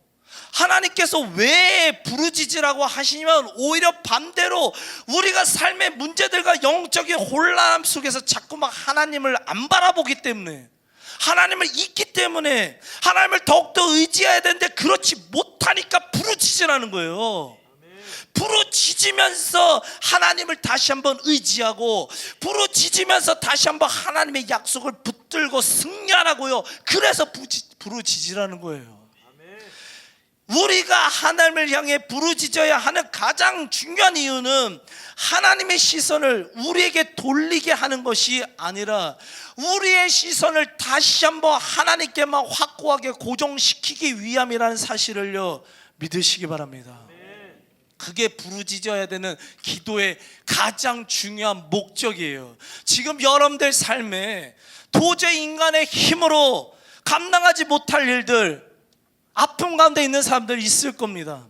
하나님께서 왜 부르짖으라고 하시면 오히려 반대로 우리가 삶의 문제들과 영적인 혼란 속에서 자꾸만 하나님을 안 바라보기 때문에, 하나님을 잊기 때문에 하나님을 더욱더 의지해야 되는데 그렇지 못하니까 부르짖으라는 거예요. 부르짖으면서 하나님을 다시 한번 의지하고 부르짖으면서 다시 한번 하나님의 약속을 붙들고 승리하라고요. 그래서 부르짖으라는 거예요. 우리가 하나님을 향해 부르짖어야 하는 가장 중요한 이유는 하나님의 시선을 우리에게 돌리게 하는 것이 아니라 우리의 시선을 다시 한번 하나님께만 확고하게 고정시키기 위함이라는 사실을요, 믿으시기 바랍니다. 그게 부르짖어야 되는 기도의 가장 중요한 목적이에요. 지금 여러분들 삶에 도저히 인간의 힘으로 감당하지 못할 일들, 아픔 가운데 있는 사람들 있을 겁니다.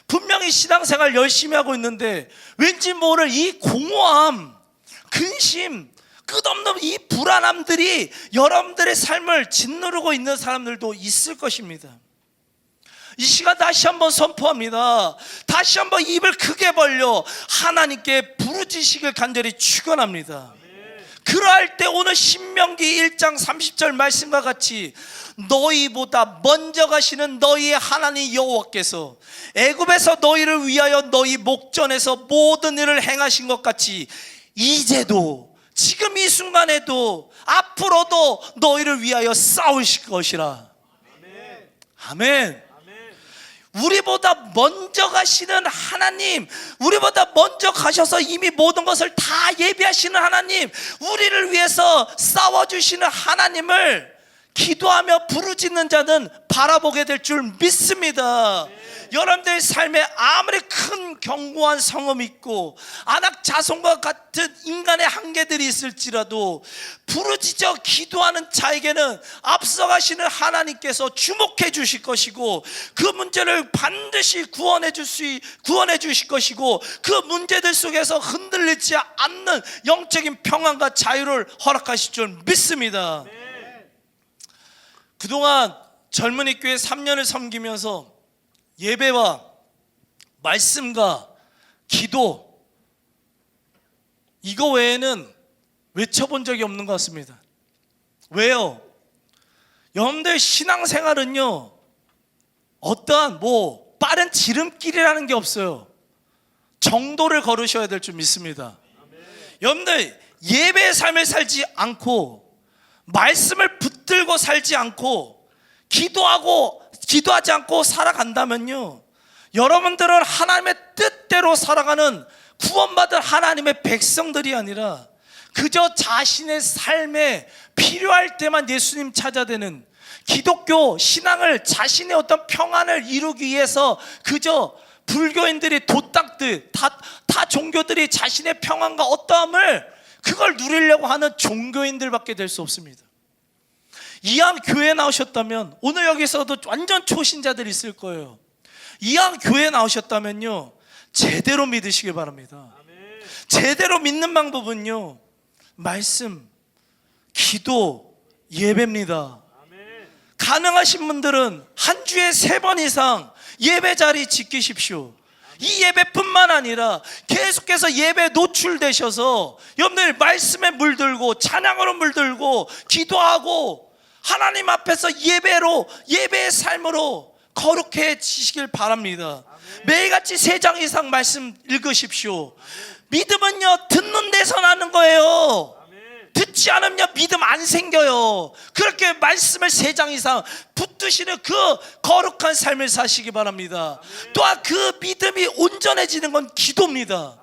분명히 신앙생활 열심히 하고 있는데 왠지 모를 이 공허함, 근심, 끝없는 이 불안함들이 여러분들의 삶을 짓누르고 있는 사람들도 있을 것입니다. 이 시간 다시 한번 선포합니다. 다시 한번 입을 크게 벌려 하나님께 부르짖으시길 간절히 축원합니다. 그러할 때 오늘 신명기 1장 30절 말씀과 같이 너희보다 먼저 가시는 너희의 하나님 여호와께서 애굽에서 너희를 위하여 너희 목전에서 모든 일을 행하신 것 같이 이제도, 지금 이 순간에도, 앞으로도 너희를 위하여 싸우실 것이라. 아멘. 우리보다 먼저 가시는 하나님, 우리보다 먼저 가셔서 이미 모든 것을 다 예비하시는 하나님, 우리를 위해서 싸워주시는 하나님을 기도하며 부르짖는 자는 바라보게 될 줄 믿습니다. 여러분들 삶에 아무리 큰 견고한 성음이 있고 안악 자손과 같은 인간의 한계들이 있을지라도 부르짖어 기도하는 자에게는 앞서가시는 하나님께서 주목해 주실 것이고 그 문제를 반드시 구원해 주실 것이고 그 문제들 속에서 흔들리지 않는 영적인 평안과 자유를 허락하실 줄 믿습니다. 그동안 젊은이 교회 3년을 섬기면서 예배와 말씀과 기도, 이거 외에는 외쳐본 적이 없는 것 같습니다. 왜요? 여러분들 신앙생활은요, 어떠한 빠른 지름길이라는 게 없어요. 정도를 걸으셔야 될 줄 믿습니다. 여러분들 예배의 삶을 살지 않고 말씀을 붙들고 살지 않고 기도하지 않고 살아간다면요, 여러분들은 하나님의 뜻대로 살아가는 구원받은 하나님의 백성들이 아니라 그저 자신의 삶에 필요할 때만 예수님 찾아대는 기독교 신앙을, 자신의 어떤 평안을 이루기 위해서 그저 불교인들이, 도딱들, 다 종교들이 자신의 평안과 어떠함을 그걸 누리려고 하는 종교인들밖에 될 수 없습니다. 이왕 교회 나오셨다면, 오늘 여기서도 완전 초신자들 있을 거예요. 이왕 교회 나오셨다면요, 제대로 믿으시기 바랍니다. 제대로 믿는 방법은요, 말씀, 기도, 예배입니다. 가능하신 분들은 한 주에 3번 이상 예배 자리 지키십시오. 이 예배뿐만 아니라 계속해서 예배에 노출되셔서 여러분들 말씀에 물들고 찬양으로 물들고 기도하고 하나님 앞에서 예배의 삶으로 거룩해지시길 바랍니다. 매일같이 3장 이상 말씀 읽으십시오. 믿음은요, 듣는 데서 나는 거예요. 듣지 않으면 믿음 안 생겨요. 그렇게 말씀을 3장 이상 붙드시는 그 거룩한 삶을 사시기 바랍니다. 또한 그 믿음이 온전해지는 건 기도입니다.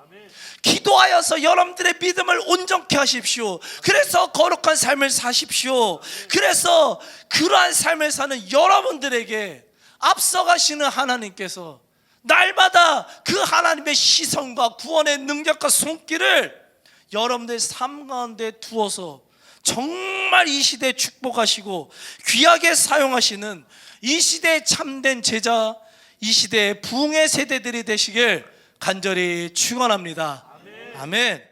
기도하여서 여러분들의 믿음을 온전케 하십시오. 그래서 거룩한 삶을 사십시오. 그래서 그러한 삶을 사는 여러분들에게 앞서가시는 하나님께서 날마다 그 하나님의 시선과 구원의 능력과 손길을 여러분들 삶 가운데 두어서 정말 이 시대에 축복하시고 귀하게 사용하시는 이 시대의 참된 제자, 이 시대의 부흥의 세대들이 되시길 간절히 축원합니다. 아멘.